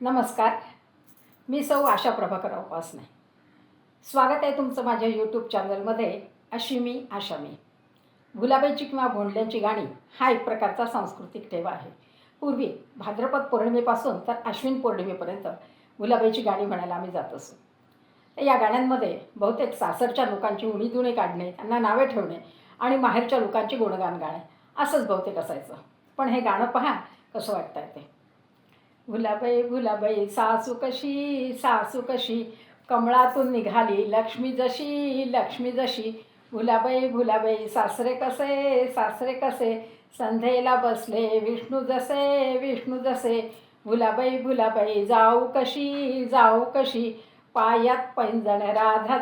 नमस्कार. मी सौ आशा प्रभाकर उपासने. स्वागत आहे तुमचं माझ्या यूट्यूब चॅनलमध्ये. मी आशा मी. गुलाबाची किंवा भोंडल्यांची गाणी हा एक प्रकारचा सांस्कृतिक ठेवा आहे. पूर्वी भाद्रपद पौर्णिमेपासून तर आश्विन पौर्णिमेपर्यंत गुलाबाची गाणी म्हणायला आम्ही जात असतो. तर या गाण्यांमध्ये बहुतेक सासरच्या लोकांची उणीधुणी काढणे, त्यांना नावे ठेवणे आणि माहेरच्या लोकांची गुणगान गाणे असंच बहुतेक असायचं. पण हे गाणं पहा कसं वाटतं आहे ते. भुलाबाई भुलाबाई सासू कशी कमळातून निघाली लक्ष्मी जशी. भुलाबाई भुलाबाई सासरे कसे संध्येला बसले विष्णू जसे. भुलाबाई भुलाबाई जाऊ कशी पायात पैंजण राधा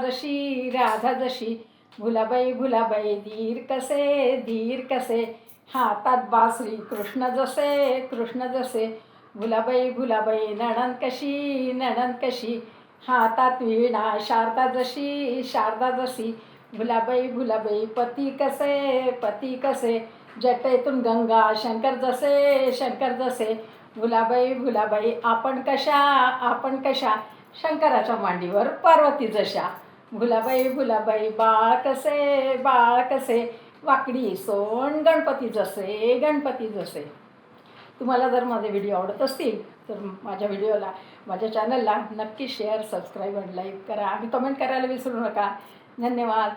जशी. भुलाबाई भुलाबाई धीर कसे हातात बासरी कृष्ण जसे. भुलाबाई भुलाबाई नणंद कशी हातात वीणा शारदा जशी. भुलाबाई भुलाबाई पती कसे जटेतून गंगा शंकर जसे. भुलाबाई भुलाबाई आपण कशा शंकराच्या मांडीवर पार्वती जशा. भुलाबाई भुलाबाई बाळ कसे वाकडी सोन गणपती जसे. तुम्हाला जर माझे व्हिडिओ आवडत असतील तर माझ्या चॅनलला नक्की शेअर, सबस्क्राईब आणि लाईक करा आणि कमेंट करायला विसरू नका. धन्यवाद.